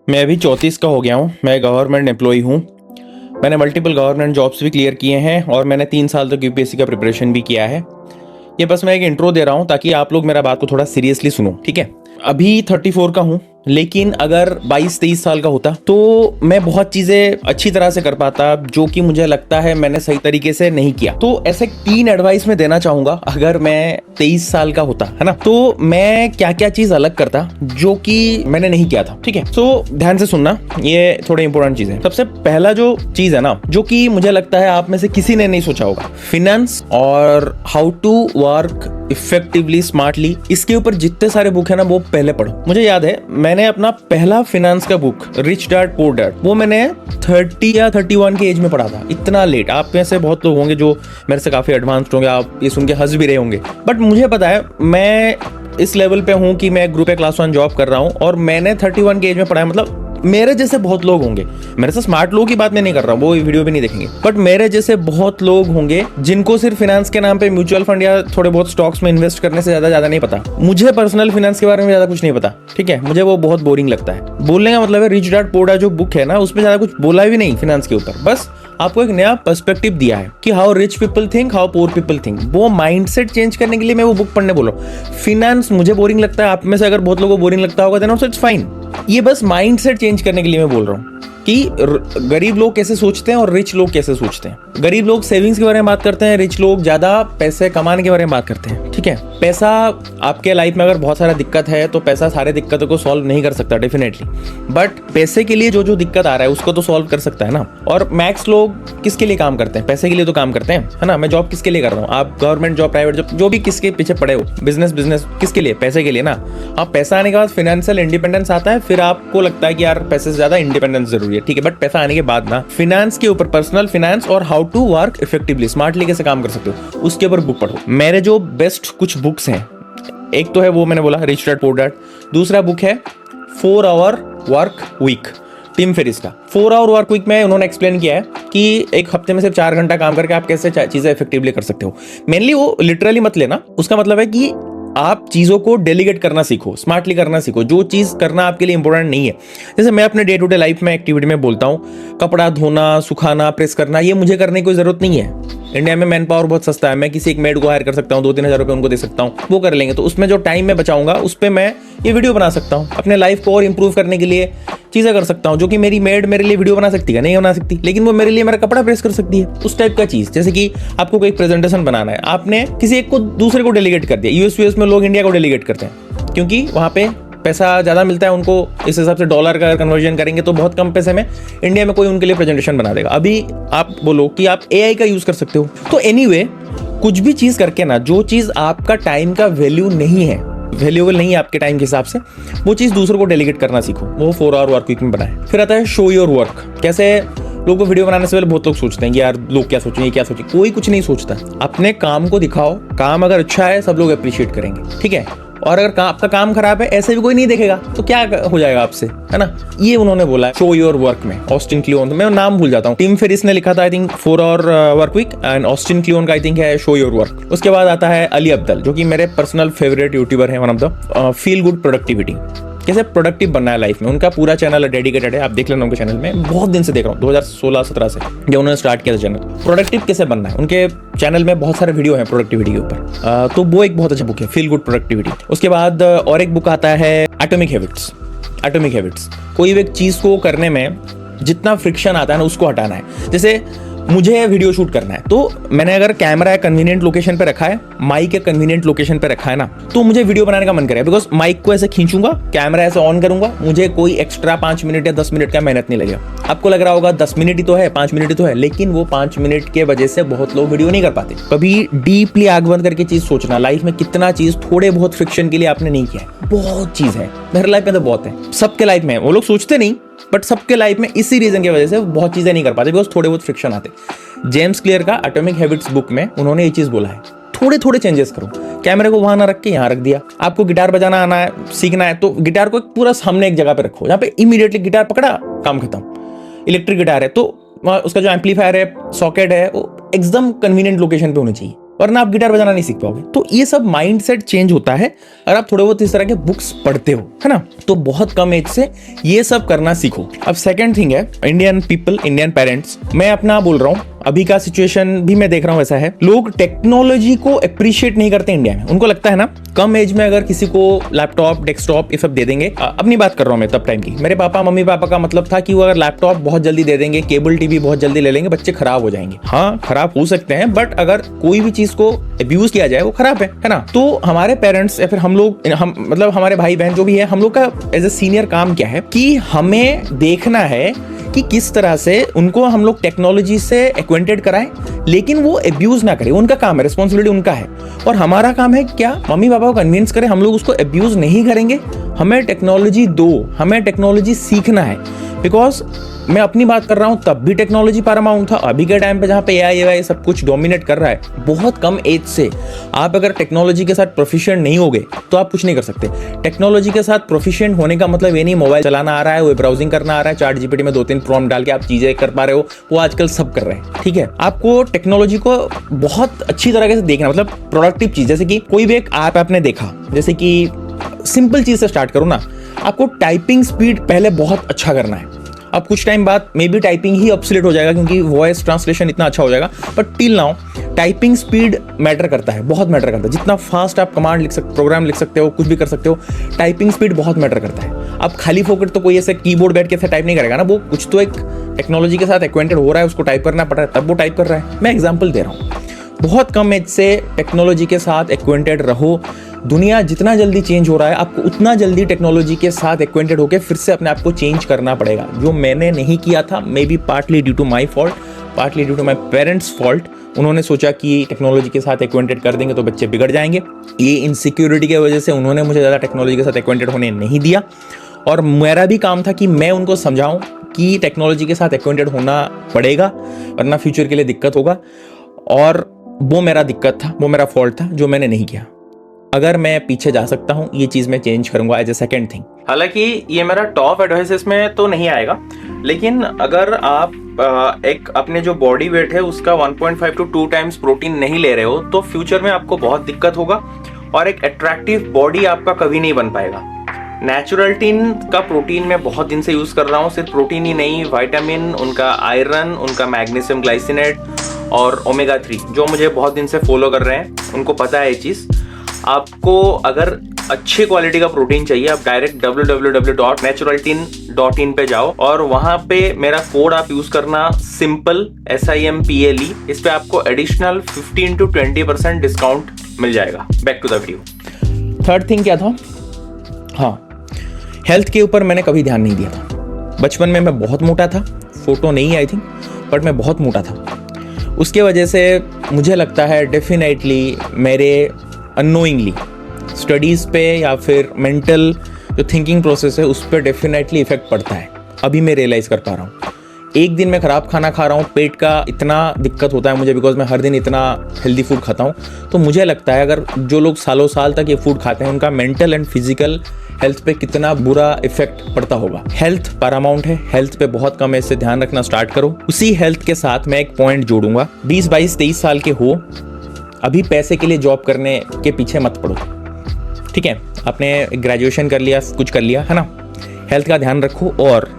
मैं अभी 34 का हो गया हूँ। मैं गवर्नमेंट एम्प्लॉई हूँ। मैंने मल्टीपल गवर्नमेंट जॉब्स भी क्लियर किए हैं और मैंने 3 साल तक यूपीएससी का प्रिपरेशन भी किया है। ये बस मैं एक इंट्रो दे रहा हूँ ताकि आप लोग मेरा बात को थोड़ा सीरियसली सुनो, ठीक है। अभी 34 का हूँ, लेकिन अगर 22-23 साल का होता तो मैं बहुत चीज़ें अच्छी तरह से कर पाता, जो कि मुझे लगता है मैंने सही तरीके से नहीं किया। तो ऐसे 3 एडवाइस मैं देना चाहूँगा। अगर मैं 23 साल का होता, है ना, तो मैं क्या क्या चीज़ अलग करता जो कि मैंने नहीं किया था, ठीक है। तो ध्यान से सुनना, ये थोड़े इंपॉर्टेंट चीज़ है। सबसे पहला जो चीज़ है ना, जो कि मुझे लगता है आप में से किसी ने नहीं सोचा होगा, फिनेंस और how to work effectively smartly, इसके ऊपर जितने सारे बुक है ना, वो पहले पढ़ो। मुझे याद है मैंने अपना पहला फिनेंस का book rich Dad Poor dad, वो मैंने 30 या 31 के एज में पढ़ा था। इतना लेट। आप में से बहुत लोग होंगे जो मेरे से काफी एडवांस्ड होंगे, आप ये सुन के हंस भी रहे होंगे, बट मुझे पता है मैं इस लेवल पे हूँ कि मैं ग्रुप ए क्लास 1 जॉब कर रहा हूँ और मैंने 31 के एज में पढ़ा है। मतलब मेरे जैसे बहुत लोग होंगे, मेरे से स्मार्ट लोगों की बात मैं नहीं कर रहा हूँ, वो वीडियो भी नहीं देखेंगे, बट मेरे जैसे बहुत लोग होंगे जिनको सिर्फ फाइनेंस के नाम पे म्यूचुअल फंड या थोड़े बहुत स्टॉक्स में इन्वेस्ट करने से ज्यादा नहीं पता। मुझे पर्सनल फाइनेंस के बारे में ज्यादा कुछ नहीं पता, ठीक है। मुझे वो बहुत बोरिंग लगता है। बोलने का मतलब है रिच डैड पुअर डैड जो बुक है ना, उसमें ज्यादा कुछ बोला भी नहीं फाइनेंस के ऊपर, बस आपको एक नया पर्सपेक्टिव दिया है कि how rich people think, how poor people think. वो माइंडसेट चेंज करने के लिए मैं वो बुक पढ़ने बोल रहा हूँ। फिनेंस मुझे बोरिंग लगता है, आप में से अगर बहुत लोगों को बोरिंग लगता होगा देन आल्सो इट्स फाइन। ये बस माइंडसेट चेंज करने के लिए मैं बोल रहा हूँ कि गरीब लोग कैसे सोचते हैं और रिच लोग कैसे सोचते हैं। गरीब लोग सेविंग्स के बारे में बात करते हैं, रिच लोग ज्यादा पैसे कमाने के बारे में बात करते हैं, ठीक है। पैसा आपके लाइफ में अगर बहुत सारा दिक्कत है तो पैसा सारे दिक्कतों को सॉल्व नहीं कर सकता डेफिनेटली, बट पैसे के लिए जो दिक्कत आ रहा है उसको तो सॉल्व कर सकता है ना। और मैक्स लोग किसके लिए काम करते हैं? पैसे के लिए तो काम करते हैं, है ना। मैं जॉब किसके लिए कर रहा हूँ? आप गवर्नमेंट जॉब, प्राइवेट जॉब, जो भी किसके पीछे पड़े हो, बिजनेस किसके लिए? पैसे के लिए ना। आप पैसा आने के बाद फाइनेंशियल इंडिपेंडेंस आता है, फिर आपको लगता है कि यार पैसे से ज्यादा इंडिपेंडेंस जरूरी है, ठीक है। बट पैसा आने के बाद ना, फाइनेंस के ऊपर, पर्सनल फाइनेंस और how to work effectively smartly कैसे काम कर सकते हो, उसके ऊपर बुक पढ़ो। मेरे जो बेस्ट कुछ बुक्स हैं, एक तो है वो मैंने बोला रिच डैड पुअर डैड, दूसरा बुक है 4 our work Week, Tim Ferriss का। 4 आवर वर्क वीक में उन्होंने एक्सप्लेन किया है कि एक हफ्ते में सिर्फ 4 घंटा काम करके आप कैसे चीजें इफेक्टिवली कर सकते हो। मेनली वो लिटरली मत लेना, उसका मतलब है कि आप चीजों को डेलीगेट करना सीखो, स्मार्टली करना सीखो, जो चीज करना आपके लिए इंपॉर्टेंट नहीं है। जैसे मैं अपने डे टू डे लाइफ में एक्टिविटी में बोलता हूँ, कपड़ा धोना, सुखाना, प्रेस करना, ये मुझे करने की कोई जरूरत नहीं है। इंडिया में मैन पावर बहुत सस्ता है, मैं किसी एक मेड को हायर कर सकता हूँ, 2-3 हज़ार रुपये उनको दे सकता हूँ, वो कर लेंगे। तो उसमें जो टाइम मैं बचाऊंगा उस पर मैं ये वीडियो बना सकता हूँ, अपने लाइफ को और इंप्रूव करने के लिए चीजें कर सकता हूँ, जो कि मेरी मेड मेरे लिए वीडियो बना सकती है, नहीं बना सकती, लेकिन वो मेरे लिए मेरा कपड़ा प्रेस कर सकती है। उस टाइप का चीज, जैसे कि आपको कोई प्रेजेंटेशन बनाना है, आपने किसी एक को दूसरे को डेलीगेट कर दिया। यूएस में लोग इंडिया को डेलीगेट करते हैं क्योंकि वहां पे पैसा ज्यादा मिलता है उनको। इस हिसाब से डॉलर का कन्वर्जन करेंगे तो बहुत कम पैसे में इंडिया में कोई उनके लिए प्रेजेंटेशन बना देगा। अभी आप बोलो कि आप एआई का यूज कर सकते हो। तो एनीवे, कुछ भी चीज करके ना, जो चीज आपका टाइम का वैल्यू नहीं है, वैल्यूएबल नहीं है आपके टाइम के हिसाब से, वो चीज दूसरों को डेलीगेट करना सीखो। वो 4 आवर वर्क वीक में बनाए। फिर आता है शो योर वर्क। कैसे लोगों को वीडियो बनाने से पहले बहुत लोग सोचते हैं कि यार लोग क्या सोचेंगे, क्या सोचेंगे। कोई कुछ नहीं सोचता। अपने काम को दिखाओ, काम अगर अच्छा है सब लोग अप्रिशिएट करेंगे, ठीक है। और अगर आपका काम खराब है, ऐसे भी कोई नहीं देखेगा, तो क्या हो जाएगा आपसे, है ना। ये उन्होंने बोला है शो योर वर्क में, ऑस्टिन क्लियोन। मैं नाम भूल जाता हूँ, टिम फेरिस ने लिखा था I think 4 our work week, and Austin Kleon का आई थिंक है शो योर वर्क। उसके बाद आता है अली अब्दल, जो कि मेरे पर्सनल फेवरेट यूट्यूबर है, one of the feel good productivity. कैसे प्रोडक्टिव बनना है लाइफ में, उनका पूरा चैनल डेडिकेटेड है, आप देख लेना उनके चैनल में। बहुत दिन से देख रहा हूँ, 2016-17 से जब उन्होंने स्टार्ट किया था चैनल। प्रोडक्टिव कैसे बनना है, उनके चैनल में बहुत सारे वीडियो हैं प्रोडक्टिविटी के ऊपर। तो वो एक बहुत अच्छा बुक है, फील गुड प्रोडक्टिविटी। उसके बाद और एक बुक आता है एटॉमिक हैबिट्स। एटॉमिक हैबिट्स, कोई भी एक चीज को करने में जितना फ्रिक्शन आता है ना, उसको हटाना है। जैसे मुझे वीडियो शूट करना है, तो मैंने अगर कैमरा है कन्वीनियंट लोकेशन पे रखा है, माइक है कन्वीनियंट लोकेशन पे रखा है ना, तो मुझे वीडियो बनाने का मन करेगा। बिकॉज माइक को ऐसे खींचूंगा, कैमरा ऐसे ऑन करूंगा, मुझे कोई एक्स्ट्रा 5 मिनट या 10 मिनट का मेहनत नहीं लगेगा। आपको लग रहा होगा 10 मिनट ही तो है, 5 मिनट ही तो है, लेकिन वो 5 मिनट के वजह से बहुत लोग वीडियो नहीं कर पाते। कभी डीपली आग बंद करके चीज सोचना, लाइफ में कितना चीज थोड़े बहुत फ्रिक्शन के लिए आपने नहीं किया है। बहुत चीज है, मेरे लाइफ में तो बहुत है, सबके लाइफ में। वो लोग सोचते नहीं, बट सबके लाइफ में इसी रीजन की वजह से बहुत चीजें नहीं कर पाते, बिकॉज थोड़े बहुत फ्रिक्शन आते। जेम्स क्लियर का एटॉमिक हैबिट्स बुक में उन्होंने ये चीज बोला है, थोड़े थोड़े चेंजेस करो। कैमरे को वहां ना रख के यहाँ रख दिया। आपको गिटार बजाना आना है, सीखना है, तो गिटार को पूरा सामने एक जगह पे रखो, यहाँ पे इमीडिएटली गिटार पकड़ा, काम खत्म। इलेक्ट्रिक गिटार है तो उसका जो एम्पलीफायर है, सॉकेट है, वो एकदम कन्वीनियंट लोकेशन पे होनी चाहिए। और ना आप गिटार बजाना नहीं सीख पाओगे। तो ये सब माइंडसेट चेंज होता है अगर आप थोड़े बहुत इस तरह के बुक्स पढ़ते हो, है ना। तो बहुत कम एज से ये सब करना सीखो। अब सेकंड थिंग है इंडियन पीपल, इंडियन पेरेंट्स, मैं अपना बोल रहा हूँ, अभी का सिचुएशन भी मैं देख रहा हूँ ऐसा है, लोग टेक्नोलॉजी को अप्रिशिएट नहीं करते इंडिया में। उनको लगता है ना कम एज में अगर किसी को लैपटॉप, डेस्कटॉप ये सब दे देंगे, अपनी बात कर रहा हूँ मैं तब टाइम की, मेरे पापा मम्मी पापा का मतलब था कि वो अगर लैपटॉप बहुत जल्दी दे देंगे, केबल टीवी बहुत जल्दी ले लेंगे, बच्चे खराब हो जाएंगे। हाँ, खराब हो सकते हैं, बट अगर कोई भी चीज को अब्यूज किया जाए वो खराब है ना। तो हमारे पेरेंट्स या फिर हम लोग, मतलब हमारे भाई बहन जो भी है, हम लोग का एज ए सीनियर काम क्या है कि हमें देखना है कि किस तरह से उनको हम लोग टेक्नोलॉजी से एक्वेंटेड कराएं, लेकिन वो अब्यूज ना करें। उनका काम है, रिस्पॉन्सिबिलिटी उनका है, और हमारा काम है क्या, मम्मी पापा को कन्विंस करें हम लोग उसको अब्यूज नहीं करेंगे। हमें टेक्नोलॉजी दो, हमें टेक्नोलॉजी सीखना है। बिकॉज मैं अपनी बात कर रहा हूं, तब भी टेक्नोलॉजी पैरामाउंट था। अभी के टाइम पे जहां पे एआई सब कुछ डोमिनेट कर रहा है, बहुत कम एज से आप अगर टेक्नोलॉजी के साथ प्रोफिशिएंट नहीं होगे तो आप कुछ नहीं कर सकते। टेक्नोलॉजी के साथ प्रोफिशिएंट होने का मतलब ये नहीं मोबाइल चलाना आ रहा है, वेब ब्राउजिंग करना आ रहा है, चैट जीपीटी में 2-3 प्रॉम्प्ट डाल के आप चीजें कर पा रहे हो, वो आजकल सब कर रहे हैं। ठीक है, आपको टेक्नोलॉजी को बहुत अच्छी तरीके से देखना, मतलब प्रोडक्टिव चीज, जैसे कि कोई भी एक ऐप आपने देखा, जैसे कि सिंपल चीज से स्टार्ट करो ना, आपको टाइपिंग स्पीड पहले बहुत अच्छा करना है। अब कुछ टाइम बाद may be typing he obsolete हो जाएगा क्योंकि वॉइस ट्रांसलेशन इतना अच्छा हो जाएगा, but till now typing speed matter करता है, बहुत मैटर करता है। जितना फास्ट आप कमांड लिख सकते, प्रोग्राम लिख सकते हो, कुछ भी कर सकते हो, टाइपिंग स्पीड बहुत मैटर करता है। अब खाली फोकट तो कोई ऐसे कीबोर्ड बैठ के ऐसे टाइप नहीं करेगा ना, वो कुछ तो एक टेक्नोलॉजी के साथ एक्वेंटेड हो रहा है, उसको टाइप करना पड़ रहा है, तब वो टाइप कर रहा है। मैं एग्जाम्पल दे रहा हूँ। बहुत कम एज से टेक्नोलॉजी के साथ एक्वेंटेड रहो। दुनिया जितना जल्दी चेंज हो रहा है, आपको उतना जल्दी टेक्नोलॉजी के साथ एक्वेंटेड होकर फिर से अपने आप को चेंज करना पड़ेगा, जो मैंने नहीं किया था। Maybe partly due to my fault, partly due to my parents fault. उन्होंने सोचा कि टेक्नोलॉजी के साथ एक्वेंटेड कर देंगे तो बच्चे बिगड़ जाएंगे। ये इनसिक्योरिटी की वजह से उन्होंने मुझे ज़्यादा टेक्नोलॉजी के साथ एक्वेंटेड होने नहीं दिया, और मेरा भी काम था कि मैं उनको समझाऊं कि टेक्नोलॉजी के साथ एक्वेंटेड होना पड़ेगा, वरना फ्यूचर के लिए दिक्कत होगा। और वो मेरा दिक्कत था, वो मेरा फॉल्ट था जो मैंने नहीं किया। अगर मैं पीछे जा सकता हूं, ये चीज मैं चेंज करूंगा एज ए सेकंड थिंग। हालांकि ये मेरा टॉप एडवाइस इसमें तो नहीं आएगा, लेकिन अगर आप एक अपने जो बॉडी वेट है उसका 1.5 to 2 टाइम्स प्रोटीन नहीं ले रहे हो, तो फ्यूचर में आपको बहुत दिक्कत होगा और एक अट्रैक्टिव बॉडी आपका कभी नहीं बन पाएगा। नेचुरल्टीन का प्रोटीन मैं बहुत दिन से यूज कर रहा हूँ, सिर्फ प्रोटीन ही नहीं, विटामिन, उनका आयरन, उनका मैग्नीशियम ग्लाइसिनेट और ओमेगा 3, जो मुझे बहुत दिन से फॉलो कर रहे हैं उनको पता है ये चीज। आपको अगर अच्छी क्वालिटी का प्रोटीन चाहिए, आप डायरेक्ट www.naturaltin.in पे जाओ और वहां पे मेरा कोड आप यूज करना, सिंपल SIMPLE। इस पे आपको एडिशनल 15 to 20% डिस्काउंट मिल जाएगा। Back to the video. Third thing क्या था? हाँ, हेल्थ के ऊपर मैंने कभी ध्यान नहीं दिया था। बचपन में मैं बहुत मोटा था, फोटो नहीं आई थिंक, बट मैं बहुत मोटा था। उसके वजह से मुझे लगता है डेफिनेटली मेरे अननोइंगली स्टडीज़ पे या फिर मेंटल जो थिंकिंग प्रोसेस है उस पर डेफिनेटली इफेक्ट पड़ता है। अभी मैं रियलाइज़ कर पा रहा हूँ। एक दिन मैं ख़राब खाना खा रहा हूँ, पेट का इतना दिक्कत होता है मुझे, बिकॉज मैं हर दिन इतना हेल्दी फूड खाता हूँ। तो मुझे लगता है अगर जो लोग सालों साल तक ये फूड खाते हैं उनका मेंटल एंड फिजिकल हेल्थ पे कितना बुरा इफेक्ट पड़ता होगा। हेल्थ पैरामाउंट है, हेल्थ पे बहुत कम ऐसे ध्यान रखना स्टार्ट करो। उसी हेल्थ के साथ मैं एक पॉइंट जोड़ूंगा, 20, 22, 23 साल के हो, अभी पैसे के लिए जॉब करने के पीछे मत पड़ो। ठीक है, आपने ग्रेजुएशन कर लिया, कुछ कर लिया है ना, हेल्थ का ध्यान रखो और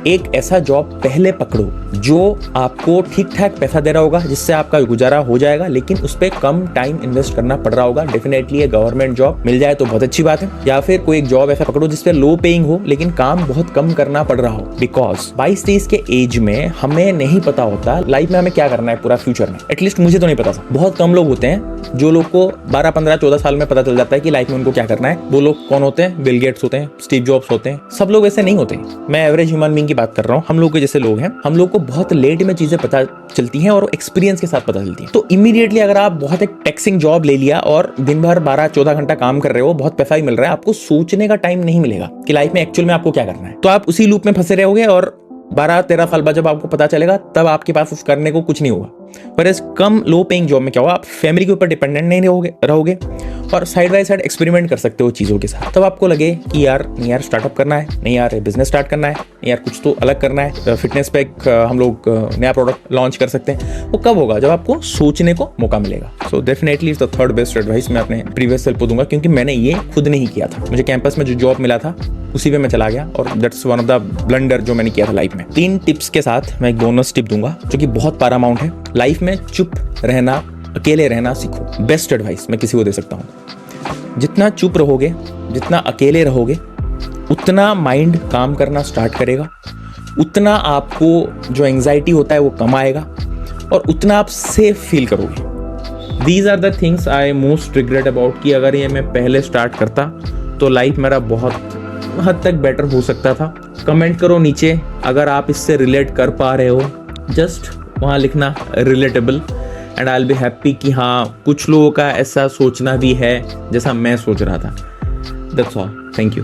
एक ऐसा जॉब पहले पकड़ो जो आपको ठीक ठाक पैसा दे रहा होगा, जिससे आपका गुजारा हो जाएगा, लेकिन उस पर कम टाइम इन्वेस्ट करना पड़ रहा होगा। डेफिनेटली ये गवर्नमेंट जॉब मिल जाए तो बहुत अच्छी बात है, या फिर कोई एक जॉब ऐसा पकड़ो जिसपे लो पेइंग हो लेकिन काम बहुत कम करना पड़ रहा हो। बिकॉज 22-23 के एज में हमें नहीं पता होता लाइफ में हमें क्या करना है पूरा फ्यूचर में। एटलीस्ट मुझे तो नहीं पता था। बहुत कम लोग होते हैं जो लोग को 12, 15, 14 साल में पता चल जाता है कि लाइफ में उनको क्या करना है। वो लोग कौन होते हैं? बिल गेट्स होते हैं, स्टीव जॉब्स होते हैं। सब लोग ऐसे नहीं होते। मैं एवरेज ह्यूमन बीइंग की बात कर रहा हूँ। हम लोग के जैसे लोग हैं, हम लोग को बहुत लेट में चीजें पता चलती हैं और एक्सपीरियंस के साथ पता चलती हैं। तो इमीडिएटली अगर आप बहुत एक टैक्सिंग जॉब ले लिया और दिन भर 12-14 घंटा काम कर रहे हो, बहुत पैसा भी मिल रहा है, आपको सोचने का टाइम नहीं मिलेगा कि लाइफ में एक्चुअल में आपको क्या करना है। तो आप उसी लूप में फंसे रहोगे और 12-13 साल बाद जब आपको पता चलेगा तब आपके पास करने को कुछ नहीं होगा। पर इस कम लो पेइंग जॉब में क्या होगा, आप फैमिली के ऊपर डिपेंडेंट नहीं रहोगे और साइड बाय साइड एक्सपेरिमेंट कर सकते हो चीज़ों के साथ। तब आपको लगे कि यार नहीं यार स्टार्टअप करना है, नहीं यार बिजनेस स्टार्ट करना है, नहीं यार कुछ तो अलग करना है, फिटनेस पे हम लोग नया प्रोडक्ट लॉन्च कर सकते हैं। वो कब होगा? जब आपको सोचने को मौका मिलेगा। So definitely is the third best advice मैं अपने प्रीवियस सेल्फ को दूंगा, क्योंकि मैंने ये खुद नहीं किया था। मुझे कैंपस में जो जॉब मिला था उसी पे मैं चला गया, और that's one of the blunder जो मैंने किया था लाइफ में। 3 टिप्स के साथ मैं एक बोनस टिप दूंगा जो कि बहुत पैरामाउंट है। लाइफ में चुप रहना, अकेले रहना सीखो। बेस्ट एडवाइस मैं किसी को दे सकता हूँ। जितना चुप रहोगे, जितना अकेले रहोगे, उतना माइंड काम करना स्टार्ट करेगा, उतना आपको जो एंजाइटी होता है वो कम आएगा, और उतना आप सेफ फील करोगे। These are the things I most regret about, कि अगर ये मैं पहले स्टार्ट करता तो लाइफ मेरा बहुत हद तक बेटर हो सकता था। कमेंट करो नीचे अगर आप इससे रिलेट कर पा रहे हो, जस्ट वहाँ लिखना relatable, and I will be happy कि हाँ कुछ लोगों का ऐसा सोचना भी है जैसा मैं सोच रहा था। That's all, thank you.